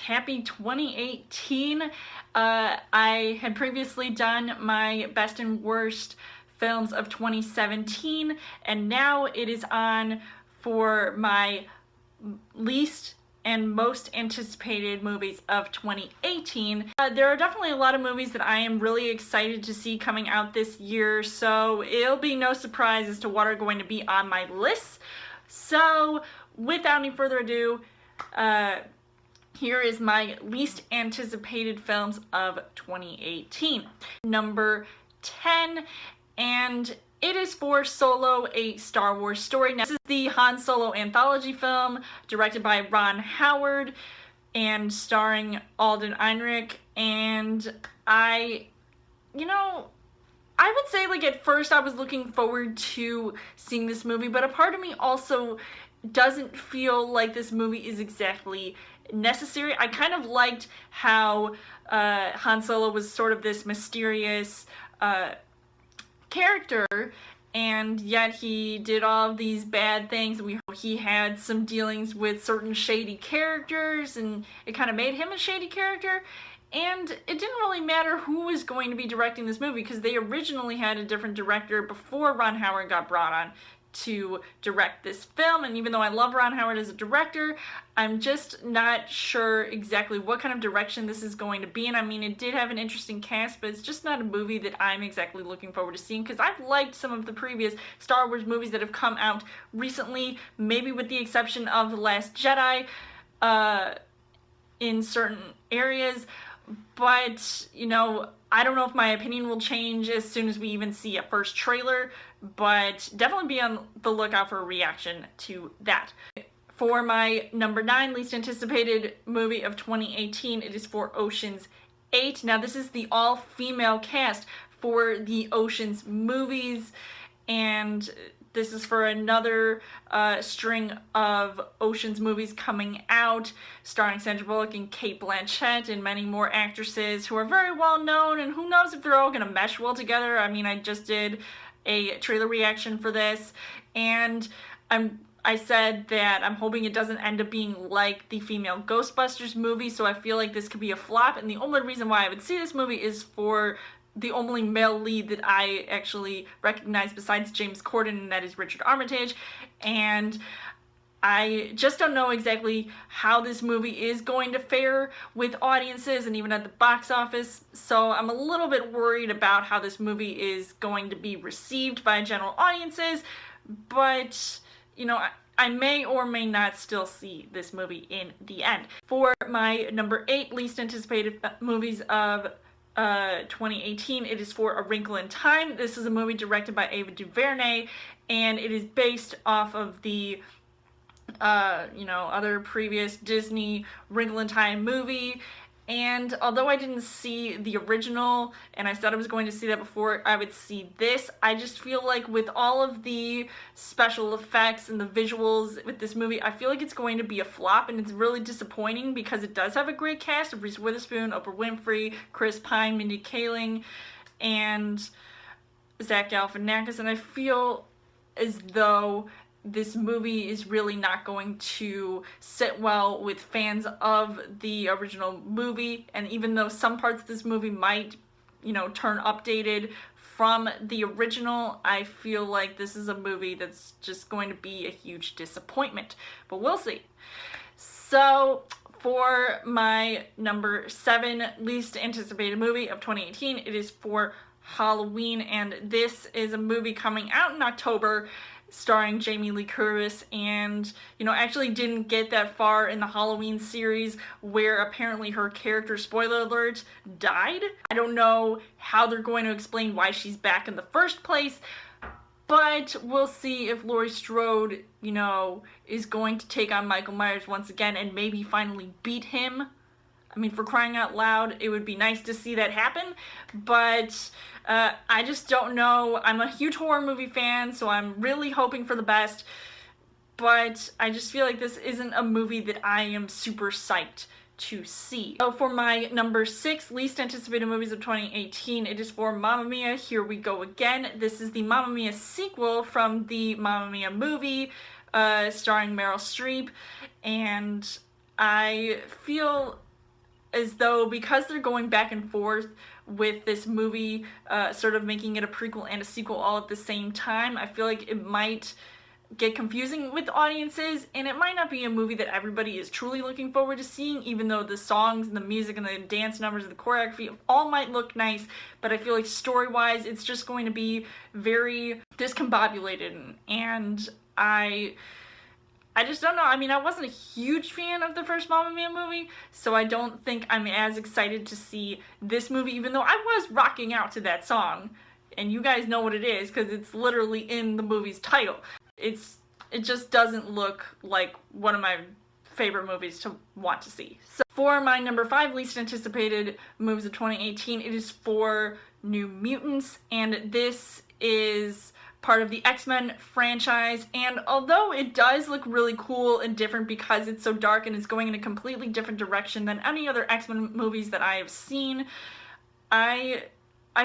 happy 2018. I had previously done my best and worst films of 2017, and now it is on for my least and most anticipated movies of 2018. There are definitely a lot of movies that I am really excited to see coming out this year, so it'll be no surprise as to what are going to be on my list. So without any further ado, here is my least anticipated films of 2018. Number 10, and it is for Solo, a Star Wars story. Now, this is the Han Solo anthology film, directed by Ron Howard and starring Alden Ehrenreich. And I would say, like, at first I was looking forward to seeing this movie, but a part of me also doesn't feel like this movie is exactly necessary. I kind of liked how Han Solo was sort of this mysterious character, and yet he did all of these bad things. He had some dealings with certain shady characters, and it kind of made him a shady character. And it didn't really matter who was going to be directing this movie, because they originally had a different director before Ron Howard got brought on to direct this film. And even though I love Ron Howard as a director, I'm just not sure exactly what kind of direction this is going to be. And I mean, it did have an interesting cast, but it's just not a movie that I'm exactly looking forward to seeing, because I've liked some of the previous Star Wars movies that have come out recently, maybe with the exception of The Last Jedi in certain areas. But, you know, I don't know if my opinion will change as soon as we even see a first trailer, but definitely be on the lookout for a reaction to that. For my number 9 least anticipated movie of 2018, it is for Ocean's 8. Now, this is the all-female cast for the Ocean's movies, and this is for another string of Ocean's movies coming out, starring Sandra Bullock and Cate Blanchett and many more actresses who are very well known, and who knows if they're all gonna mesh well together. I mean, I just did a trailer reaction for this, and I said that I'm hoping it doesn't end up being like the female Ghostbusters movie, so I feel like this could be a flop, and the only reason why I would see this movie is for the only male lead that I actually recognize besides James Corden, and that is Richard Armitage. And I just don't know exactly how this movie is going to fare with audiences and even at the box office, so I'm a little bit worried about how this movie is going to be received by general audiences. But, you know, I may or may not still see this movie in the end. For my number 8 least anticipated movies of 2018, it is for A Wrinkle in Time. This is a movie directed by Ava DuVernay, and it is based off of the other previous Disney Wrinkle in Time movie. And although I didn't see the original, and I said I was going to see that before I would see this, I just feel like with all of the special effects and the visuals with this movie, I feel like it's going to be a flop, and it's really disappointing because it does have a great cast of Reese Witherspoon, Oprah Winfrey, Chris Pine, Mindy Kaling, and Zach Galifianakis, and I feel as though this movie is really not going to sit well with fans of the original movie. And even though some parts of this movie might, turn updated from the original, I feel like this is a movie that's just going to be a huge disappointment. But we'll see. So for my number 7 least anticipated movie of 2018, it is for Halloween, and this is a movie coming out in October, starring Jamie Lee Curtis, and, actually didn't get that far in the Halloween series, where apparently her character, spoiler alert, died. I don't know how they're going to explain why she's back in the first place, but we'll see if Laurie Strode, is going to take on Michael Myers once again and maybe finally beat him. I mean, for crying out loud, it would be nice to see that happen, but I just don't know. I'm a huge horror movie fan, so I'm really hoping for the best, but I just feel like this isn't a movie that I am super psyched to see. So for my number 6 least anticipated movies of 2018, it is for Mamma Mia, Here We Go Again. This is the Mamma Mia sequel from the Mamma Mia movie, starring Meryl Streep, and I feel as though because they're going back and forth with this movie, sort of making it a prequel and a sequel all at the same time, I feel like it might get confusing with audiences, and it might not be a movie that everybody is truly looking forward to seeing, even though the songs and the music and the dance numbers and the choreography all might look nice. But I feel like story-wise, it's just going to be very discombobulated, and I just don't know. I mean, I wasn't a huge fan of the first Mamma Mia movie, so I don't think I'm as excited to see this movie, even though I was rocking out to that song. And you guys know what it is, because it's literally in the movie's title. It just doesn't look like one of my favorite movies to want to see. So for my number 5 least anticipated movies of 2018, it is for New Mutants, and this is part of the X-Men franchise, and although it does look really cool and different because it's so dark and it's going in a completely different direction than any other X-Men movies that I have seen, I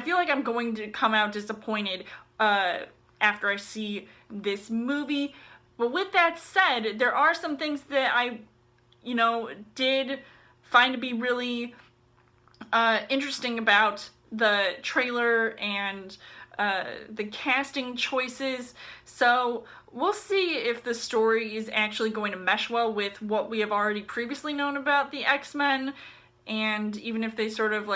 feel like I'm going to come out disappointed after I see this movie. But with that said, there are some things that I, did find to be really interesting about the trailer and the casting choices. So we'll see if the story is actually going to mesh well with what we have already previously known about the X-Men, and even if they sort of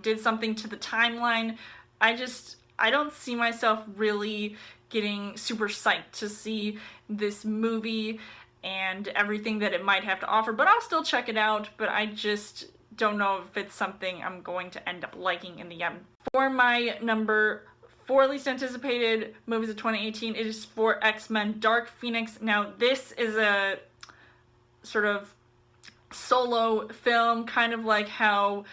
did something to the timeline. I don't see myself really getting super psyched to see this movie and everything that it might have to offer, but I'll still check it out, but I just don't know if it's something I'm going to end up liking in the end. For my number 4 least anticipated movies of 2018, it is for X-Men Dark Phoenix. Now, this is a sort of solo film, kind of like how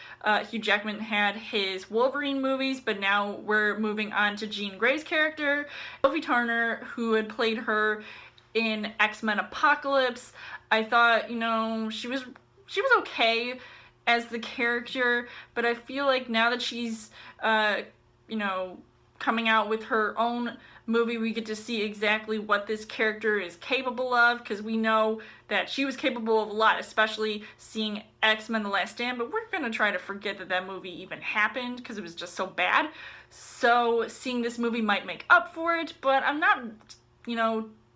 Hugh Jackman had his Wolverine movies, but now we're moving on to Jean Grey's character. Sophie Turner, who had played her in X-Men Apocalypse, I thought, she was okay as the character, but I feel like now that she's, coming out with her own movie, we get to see exactly what this character is capable of, because we know that she was capable of a lot, especially seeing X-Men The Last Stand, but we're gonna try to forget that that movie even happened because it was just so bad. So seeing this movie might make up for it, but I'm not,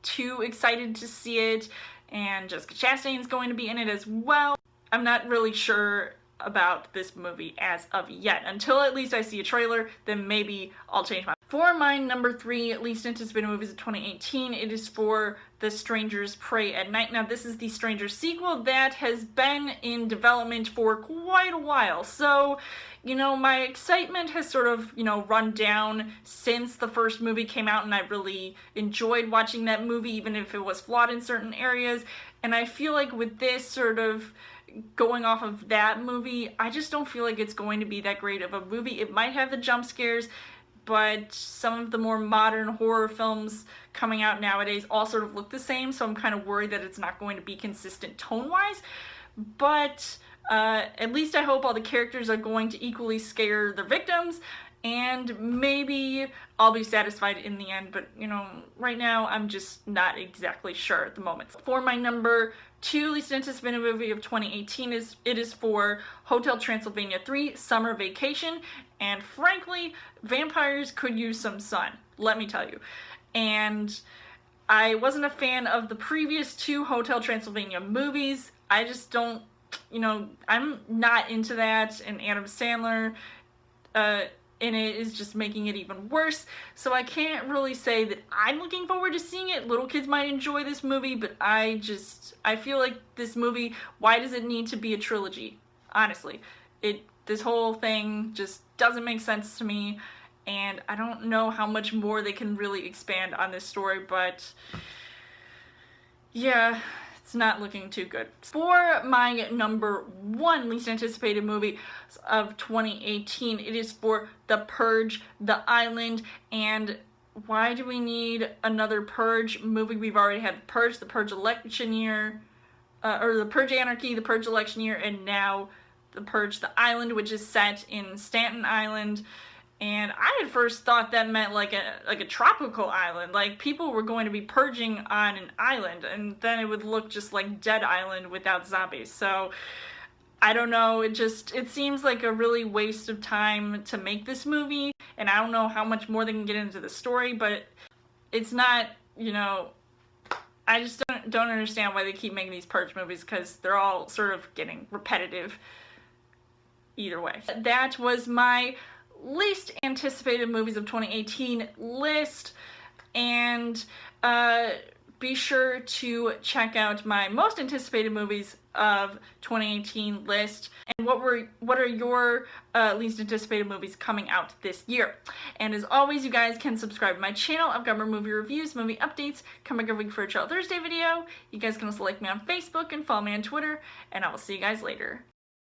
too excited to see it, and Jessica Chastain's going to be in it as well. I'm not really sure about this movie as of yet. Until at least I see a trailer, then maybe I'll change my mind. For my number 3 least anticipated movies of 2018, it is for The Strangers Prey at Night. Now, this is the Strangers sequel that has been in development for quite a while, so my excitement has sort of, run down since the first movie came out, and I really enjoyed watching that movie, even if it was flawed in certain areas. And I feel like with this sort of going off of that movie, I just don't feel like it's going to be that great of a movie. It might have the jump scares, but some of the more modern horror films coming out nowadays all sort of look the same, so I'm kind of worried that it's not going to be consistent tone-wise. But at least I hope all the characters are going to equally scare their victims, and maybe I'll be satisfied in the end, but right now I'm just not exactly sure at the moment. For my number 2 least anticipated movie of 2018, it is for Hotel Transylvania 3 Summer Vacation, and frankly, vampires could use some sun, let me tell you. And I wasn't a fan of the previous 2 Hotel Transylvania movies. I just don't, I'm not into that, and Adam Sandler in it is just making it even worse, so I can't really say that I'm looking forward to seeing it. Little kids might enjoy this movie, but I feel like this movie, why does it need to be a trilogy? Honestly, this whole thing just doesn't make sense to me, and I don't know how much more they can really expand on this story, but yeah, it's not looking too good. For my number 1 least anticipated movie of 2018, it is for The Purge The Island. And why do we need another Purge movie? We've already had Purge, The Purge Election Year, or The Purge Anarchy, The Purge Election Year, and now The Purge The Island, which is set in Staten Island. And I at first thought that meant like a tropical island, like people were going to be purging on an island, and then it would look just like Dead Island without zombies. So I don't know, it seems like a really waste of time to make this movie, and I don't know how much more they can get into the story, but it's not, you know, I just don't understand why they keep making these Purge movies, because they're all sort of getting repetitive either way. That was my least anticipated movies of 2018 list, and be sure to check out my most anticipated movies of 2018 list, and what are your least anticipated movies coming out this year. And as always, you guys can subscribe to my channel. I've got more movie reviews, movie updates coming every week for a Chill Thursday video. You guys can also like me on Facebook and follow me on Twitter, and I will see you guys later.